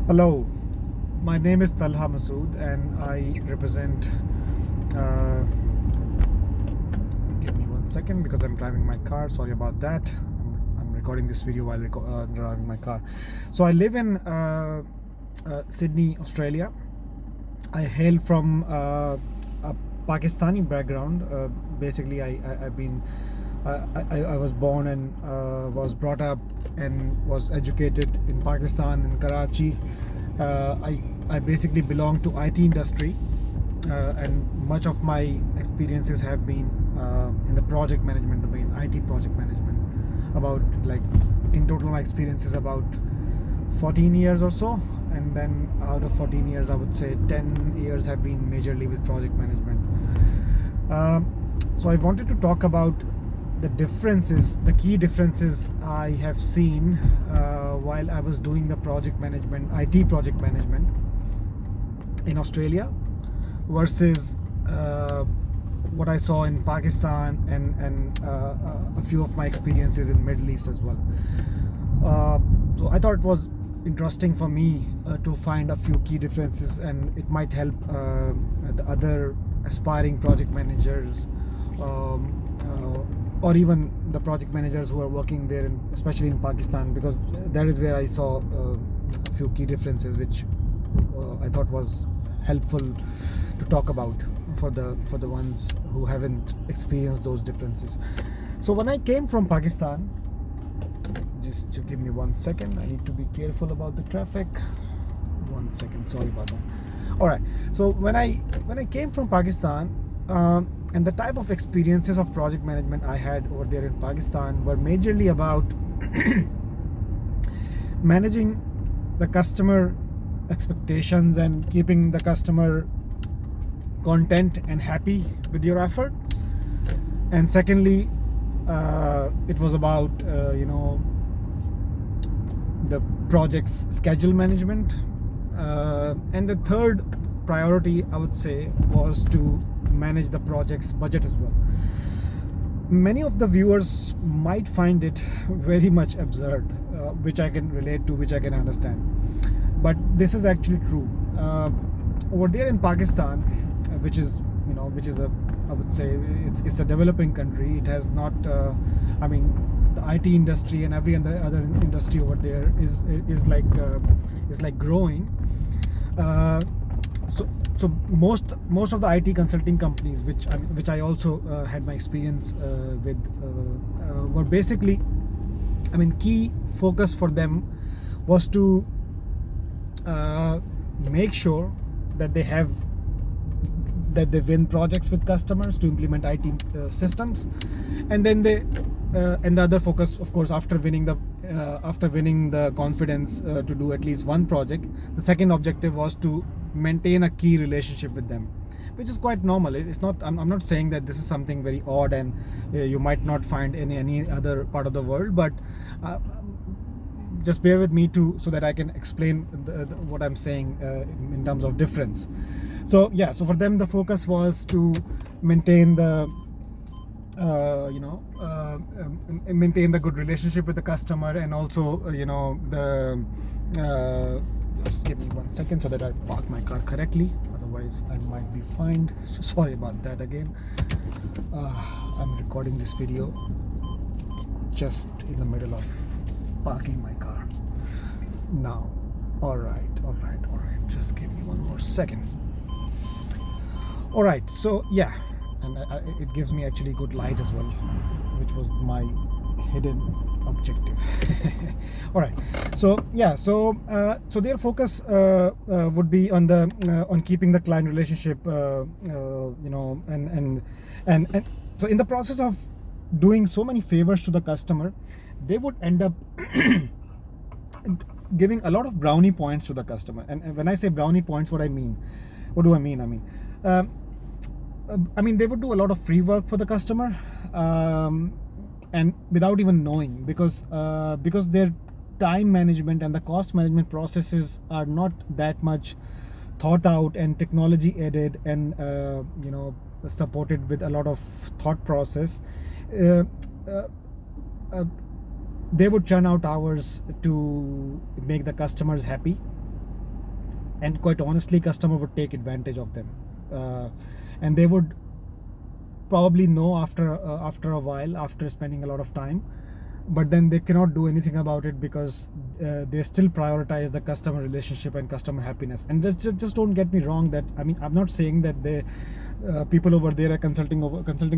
Hello, my name is Talha Masood and I represent. Uh, Give me 1 second because I'm driving my car. Sorry about that. I'm recording this video while driving my car. So I live in Sydney, Australia. I hail from a Pakistani background. Basically, I've been. I was born and was brought up and was educated in Pakistan, in Karachi. I basically belong to IT industry, and much of my experiences have been in the project management domain, IT project management. About like in total, my experience is about 14 years or so, and then out of 14 years, I would say 10 years have been majorly with project management. So I wanted to talk about the differences, the key differences I have seen while I was doing the project management, IT project management in Australia versus what I saw in Pakistan and a few of my experiences in Middle East as well. So I thought it was interesting for me to find a few key differences, and it might help the other aspiring project managers, or even the project managers who are working there, especially in Pakistan, because that is where I saw a few key differences which I thought was helpful to talk about for the ones who haven't experienced those differences. So when I came from Pakistan, just to give me 1 second, I need to be careful about the traffic. 1 second, sorry about that. All right, so when I came from Pakistan, and the type of experiences of project management I had over there in Pakistan were majorly about managing the customer expectations and keeping the customer content and happy with your effort. And secondly, it was about the project's schedule management. And the third priority, I would say, was to manage the project's budget as well. Many of the viewers might find it very much absurd, which I can relate to, which I can understand. But this is actually true. Over there in Pakistan, which is a, I would say, it's a developing country. It has not, the IT industry and every other industry over there is like growing. So most of the IT consulting companies, which I also had my experience with, were basically, key focus for them was to make sure that they win projects with customers to implement IT systems, and then and the other focus, of course, after winning the confidence to do at least one project, the second objective was to maintain a key relationship with them, which is quite normal. It's not. I'm not saying that this is something very odd and you might not find in any other part of the world, but just bear with me so that I can explain what I'm saying in terms of difference. So for them the focus was to maintain maintain the good relationship with the customer, and also just give me 1 second so that I park my car correctly, otherwise I might be fined. So sorry about that again. I'm recording this video just in the middle of parking my car now. All right, just give me 1 more second. All right, so and it gives me actually good light as well, which was my hidden objective. All right, so their focus would be on keeping the client relationship, and so in the process of doing so many favors to the customer, they would end up giving a lot of brownie points to the customer. And when I say brownie points, what do I mean? They would do a lot of free work for the customer, and without even knowing, because their time management and the cost management processes are not that much thought out and technology aided and supported with a lot of thought process. They would churn out hours to make the customers happy, and quite honestly, customer would take advantage of them, and they would probably know after a while, after spending a lot of time, but then they cannot do anything about it because they still prioritize the customer relationship and customer happiness. And just don't get me wrong, that I mean, I'm not saying that they people over there at consulting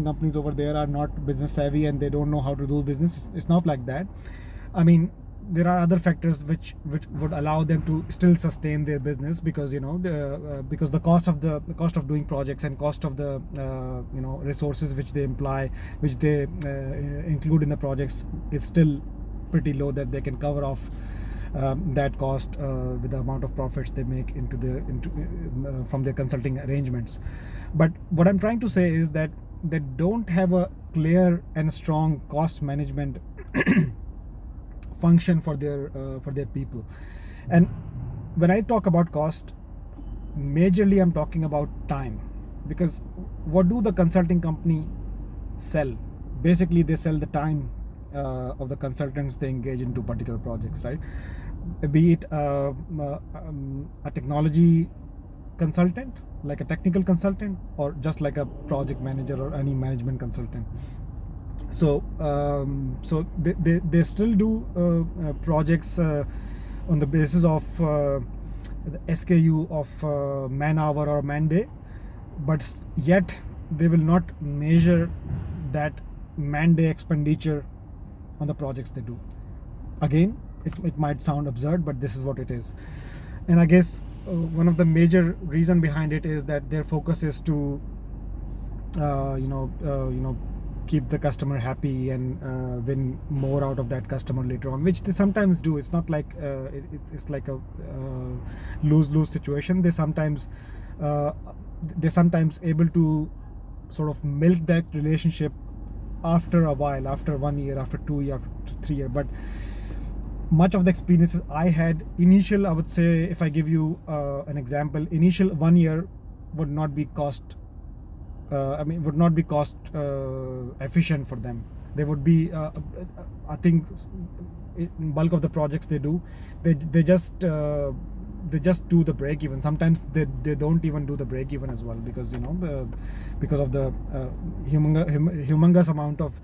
companies over there are not business savvy and they don't know how to do business. It's not like that. I mean, there are other factors which would allow them to still sustain their business, because because the cost of doing projects and cost of the resources which they include in the projects is still pretty low, that they can cover off that cost with the amount of profits they make from their consulting arrangements. But what I'm trying to say is that they don't have a clear and strong cost management function for their people. And when I talk about cost, majorly I'm talking about time, because what do the consulting company sell? Basically, they sell the time of the consultants they engage into particular projects, right? Be it a technology consultant, like a technical consultant, or just like a project manager or any management consultant. So they still do projects on the basis of the SKU of man hour or man day, but yet they will not measure that man day expenditure on the projects they do. Again, it might sound absurd, but this is what it is. And I guess one of the major reason behind it is that their focus is to keep the customer happy and win more out of that customer later on, which they sometimes do. It's not like it's like a lose-lose situation. They sometimes able to sort of milk that relationship after a while, after 1 year, after 2 years, after 3 years. But much of the experiences I had initial, I would say, if I give you an example, initial 1 year would not be cost efficient for them. They would be I think in bulk of the projects they do, they just do the break even. Sometimes they don't even do the break even as well, because because of the humongous amount of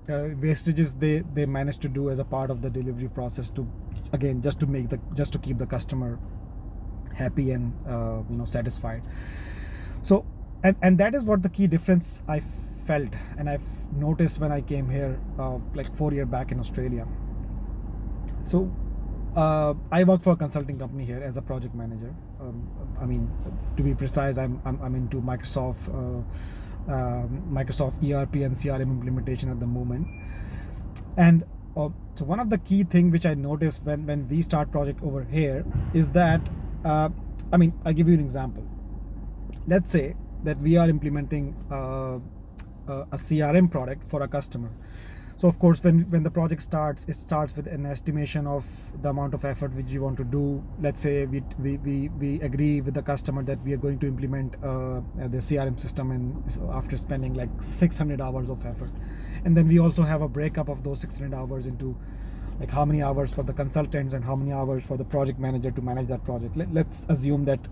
wastages they manage to do as a part of the delivery process, to again just to keep the customer happy and satisfied. So and that is what the key difference I felt and I've noticed when I came here like 4 years back in Australia. So I work for a consulting company here as a project manager. I mean, to be precise, I'm into Microsoft ERP and CRM implementation at the moment. And so one of the key thing which I noticed when we start project over here is that I mean, I'll give you an example. Let's say that we are implementing a CRM product for a customer. So of course, when the project starts, it starts with an estimation of the amount of effort which you want to do. Let's say we agree with the customer that we are going to implement the CRM system, and so after spending like 600 hours of effort, and then we also have a breakup of those 600 hours into like how many hours for the consultants and how many hours for the project manager to manage that project. Let's assume that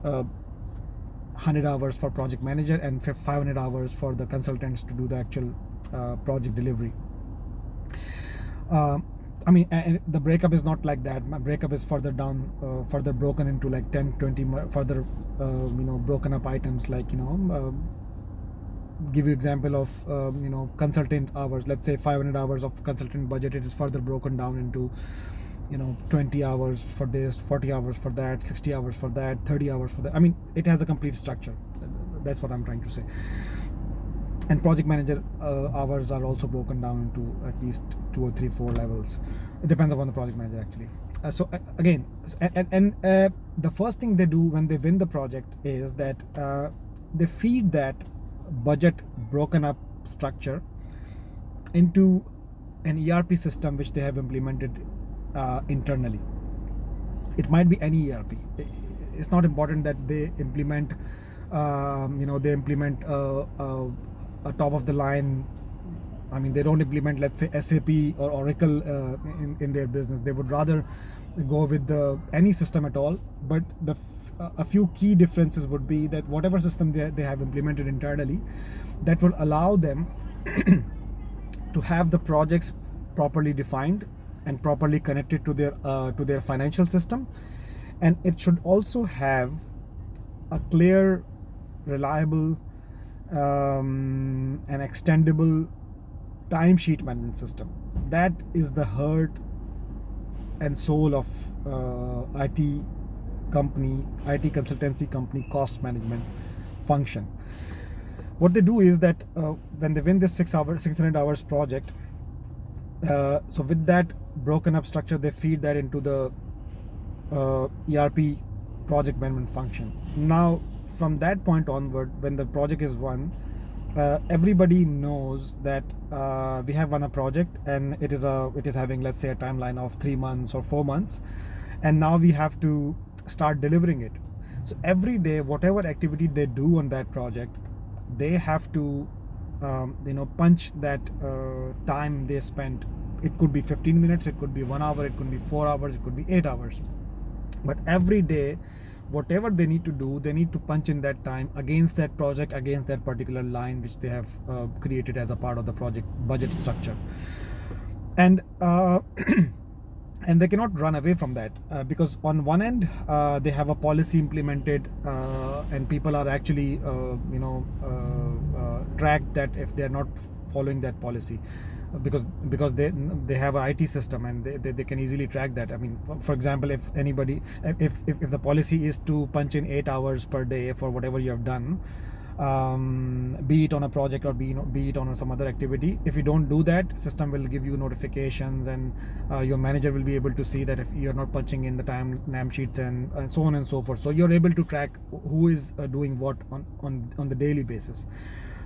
100 hours for project manager and 500 hours for the consultants to do the actual project delivery. I mean, and the breakup is not like that. My breakup is further down, further broken into like 10, 20 further, broken up items, like, give you example of, consultant hours. Let's say 500 hours of consultant budget. It is further broken down into, 20 hours for this, 40 hours for that, 60 hours for that, 30 hours for that. I mean, it has a complete structure. That's what I'm trying to say. And project manager hours are also broken down into at least 2 or 3, 4 levels. It depends upon the project manager actually. So again, the first thing they do when they win the project is that they feed that budget broken up structure into an ERP system which they have implemented internally. It might be any ERP. It's not important that they implement a top of the line. I mean, they don't implement, let's say, SAP or Oracle in their business. They would rather go with any system at all, but a few key differences would be that whatever system they have implemented internally, that will allow them to have the projects properly defined and properly connected to their financial system, and it should also have a clear, reliable, and extendable timesheet management system. That is the heart and soul of IT consultancy company cost management function. What they do is that when they win this 600 hours project, so with that broken up structure, they feed that into the ERP project management function. Now, from that point onward, when the project is won, everybody knows that we have won a project, and it is having, let's say, a timeline of 3 months or 4 months, and now we have to start delivering it. So every day, whatever activity they do on that project, they have to punch that time they spent. It could be 15 minutes, it could be 1 hour, it could be 4 hours, it could be 8 hours. But every day, whatever they need to do, they need to punch in that time against that project, against that particular line which they have created as a part of the project budget structure. And and they cannot run away from that, because on one end they have a policy implemented, and people are actually tracked that if they're not following that policy, because they have an IT system, and they can easily track that. I mean, for example, if the policy is to punch in 8 hours per day for whatever you have done, be it on a project or be it on some other activity, if you don't do that, system will give you notifications, and your manager will be able to see that if you're not punching in the time sheets, and so on and so forth. So you're able to track who is doing what on the daily basis.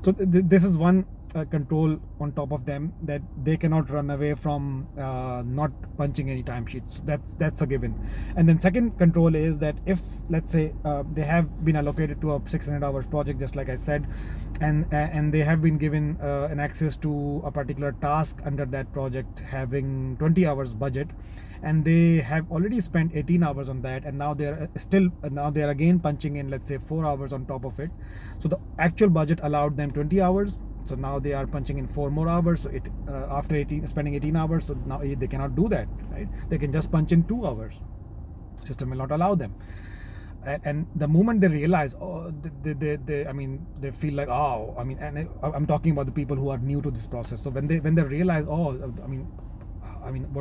So this is one control on top of them, that they cannot run away from not punching any timesheets. That's a given. And then second control is that if, let's say, they have been allocated to a 600 hours project, just like I said, and they have been given an access to a particular task under that project having 20 hours budget, and they have already spent 18 hours on that, and now they're again punching in, let's say, 4 hours on top of it. So the actual budget allowed them 20 hours, so now they are punching in 4 more hours. So it after spending 18 hours, so now they cannot do that, right? They can just punch in 2 hours. System will not allow them. And the moment they realize, they feel like, and I'm talking about the people who are new to this process. So when they realize, what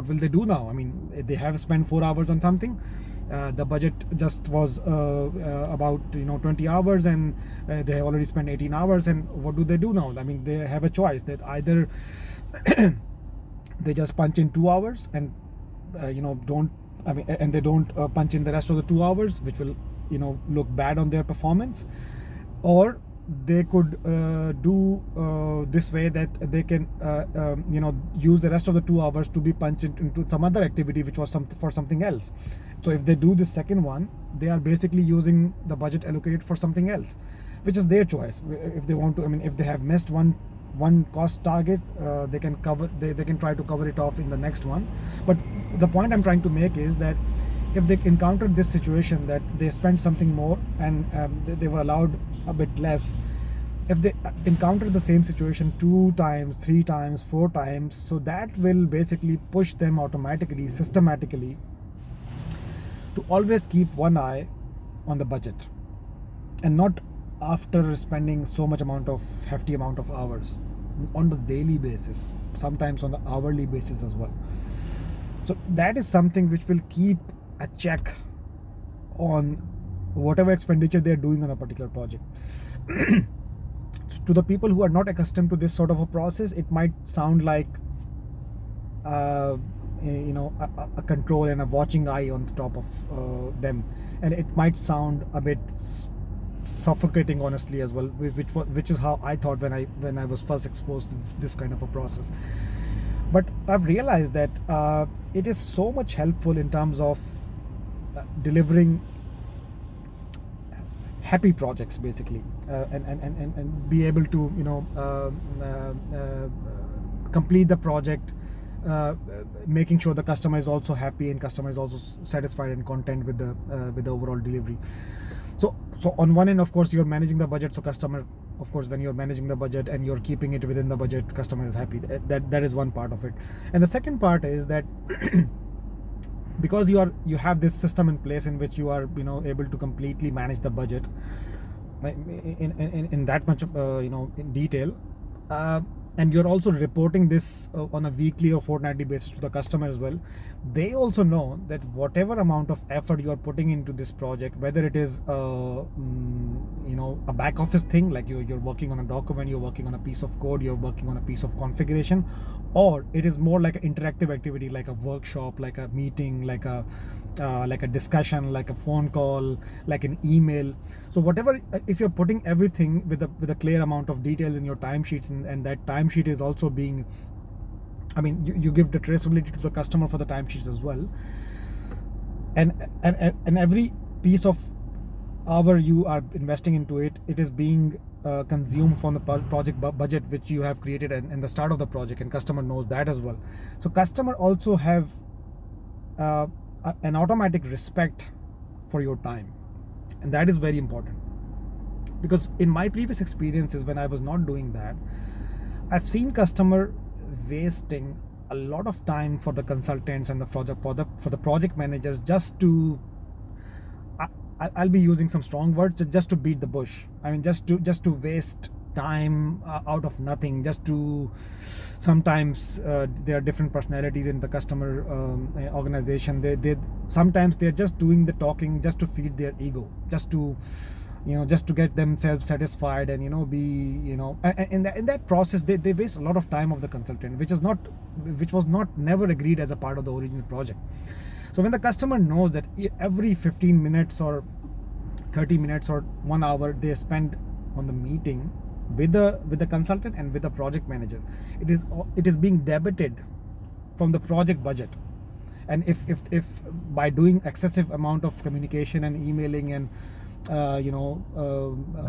will they do now? I mean, they have spent 4 hours on something. The budget just was about 20 hours, and they have already spent 18 hours. And what do they do now? I mean, they have a choice that either they just punch in 2 hours and they don't punch in the rest of the 2 hours, which will look bad on their performance, or they could do this way, that they can use the rest of the 2 hours to be punched into some other activity which was for something else. So if they do the second one, they are basically using the budget allocated for something else, which is their choice. If they want to, if they have missed one cost target, they can try to cover it off in the next one. But the point I'm trying to make is that if they encountered this situation, that they spent something more and they were allowed a bit less, if they encounter the same situation 2 times, 3 times, 4 times, so that will basically push them automatically, systematically, to always keep one eye on the budget, and not after spending so much hefty amount of hours on the daily basis, sometimes on the hourly basis as well. So that is something which will keep a check on whatever expenditure they're doing on a particular project. To the people who are not accustomed to this sort of a process, it might sound like a control and a watching eye on the top of them, and it might sound a bit suffocating, honestly, as well, which is how I thought when I was first exposed to this kind of a process. But I've realized that it is so much helpful in terms of delivering happy projects, basically, and be able to complete the project making sure the customer is also happy and customer is also satisfied and content with the overall delivery. So on one end, of course, you're managing the budget, so customer, of course, when you're managing the budget and you're keeping it within the budget, customer is happy. That is one part of it. And the second part is that because you have this system in place in which you are able to completely manage the budget in that much of in detail, and you're also reporting this on a weekly or fortnightly basis to the customer as well. They also know that whatever amount of effort you are putting into this project, whether it is a back office thing, like you're working on a document, you're working on a piece of code, you're working on a piece of configuration, or it is more like an interactive activity, like a workshop, like a meeting, like a discussion, like a phone call, like an email. So whatever, if you're putting everything with a clear amount of details in your timesheets, and that timesheet is also being, you give the traceability to the customer for the timesheets as well, and every piece of hour you are investing into it, it is being consumed from the project budget which you have created in the start of the project, and customer knows that as well. So customer also have an automatic respect for your time, and that is very important, because in my previous experiences when I was not doing that, I've seen customer wasting a lot of time for the consultants and for the project managers, just to I'll be using some strong words, just to beat the bush. Just to waste time out of nothing, just to sometimes there are different personalities in the customer organization. They sometimes they're just doing the talking just to feed their ego, just to get themselves satisfied, and be in that process they waste a lot of time of the consultant, which was not never agreed as a part of the original project. So when the customer knows that every 15 minutes or 30 minutes or 1 hour they spend on the meeting with the consultant and with the project manager, it is being debited from the project budget. And if by doing excessive amount of communication and emailing and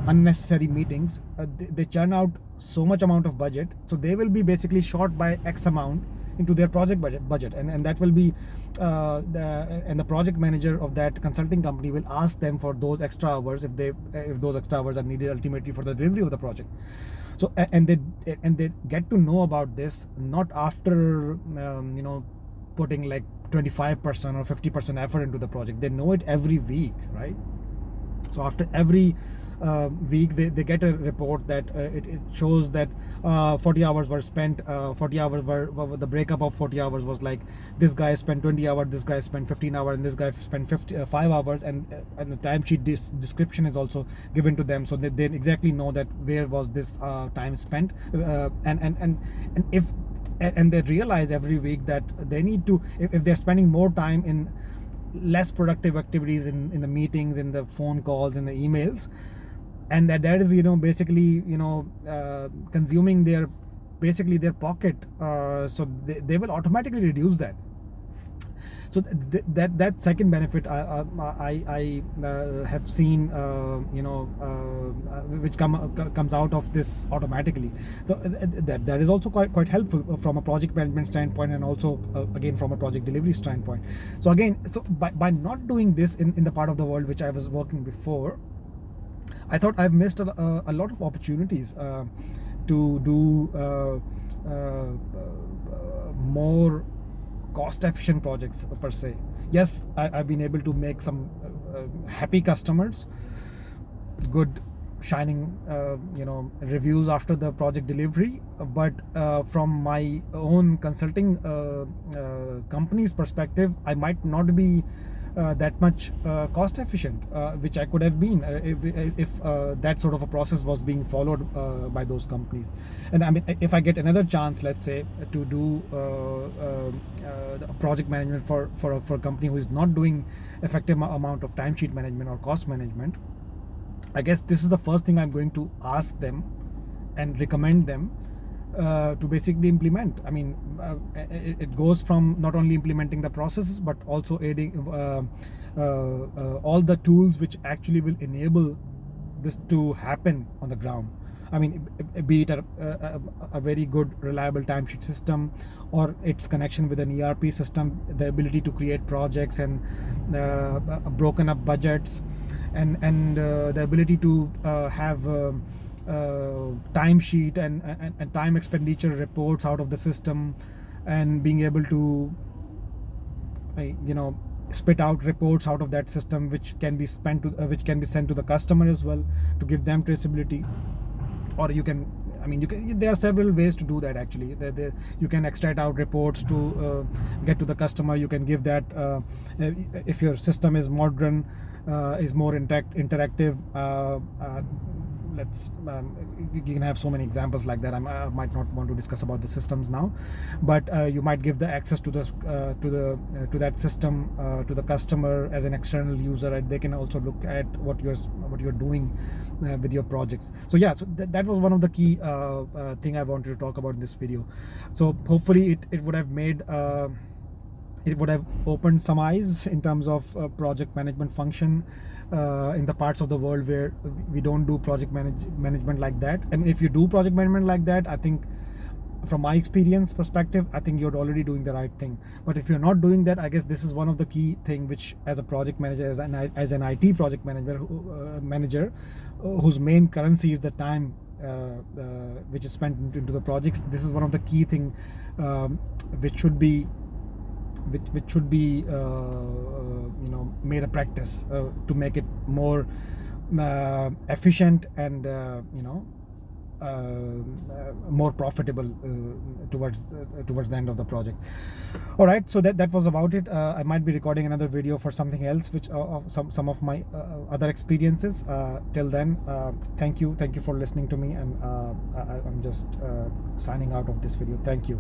unnecessary meetings, they churn out so much amount of budget, so they will be basically short by X amount into their project budget, and that will be the project manager of that consulting company will ask them for those extra hours if those extra hours are needed ultimately for the delivery of the project. So and they get to know about this not after putting like 25% or 50% effort into the project. They know it every week, right? So after every week they get a report that it shows that 40 hours were spent, 40 hours were the breakup of 40 hours was like this guy spent 20 hours, this guy spent 15 hours, and this guy spent 5 hours, and the timesheet description is also given to them, so they exactly know that where was this time spent, and if they realize every week that they need to, if they're spending more time in less productive activities in the meetings, in the phone calls, in the emails, and that is basically consuming their pocket, so they will automatically reduce that. So that second benefit I have seen which comes out of this automatically. So that is also quite helpful from a project management standpoint, and also again from a project delivery standpoint. So again, by not doing this in the part of the world which I was working before, I thought I've missed a lot of opportunities to do more cost efficient projects per se. Yes, I've been able to make some happy customers, good shining reviews after the project delivery, but from my own consulting company's perspective, I might not be that much cost efficient, which I could have been if that sort of a process was being followed by those companies. And I mean, if I get another chance, let's say, to do project management for a company who is not doing effective amount of timesheet management or cost management, I guess this is the first thing I'm going to ask them and recommend them to basically implement. I mean, it goes from not only implementing the processes, but also aiding all the tools which actually will enable this to happen on the ground. I mean, be it a very good reliable timesheet system, or its connection with an ERP system, the ability to create projects and broken up budgets, and the ability to have timesheet and time expenditure reports out of the system, and being able to spit out reports out of that system, which can be sent to the customer as well, to give them traceability. Or you can, there are several ways to do that actually. You can extract out reports to get to the customer. You can give that, if your system is modern, is more interactive, you can have so many examples like that. I might not want to discuss about the systems now, but you might give the access to that system to the customer as an external user, and they can also look at what you're doing with your projects. So yeah, so that was one of the key thing I wanted to talk about in this video. So hopefully it would have made it would have opened some eyes in terms of project management function in the parts of the world where we don't do project management like that. And if you do project management like that, I think from my experience perspective, I think you're already doing the right thing. But if you're not doing that, I guess this is one of the key thing which, as a project manager, as an IT project manager whose main currency is the time which is spent into the projects, this is one of the key thing which should be made a practice to make it more efficient and more profitable towards the end of the project. All right, so that was about it. I might be recording another video for something else, which of some of my other experiences. Till then, thank you for listening to me, and I'm just signing out of this video. Thank you.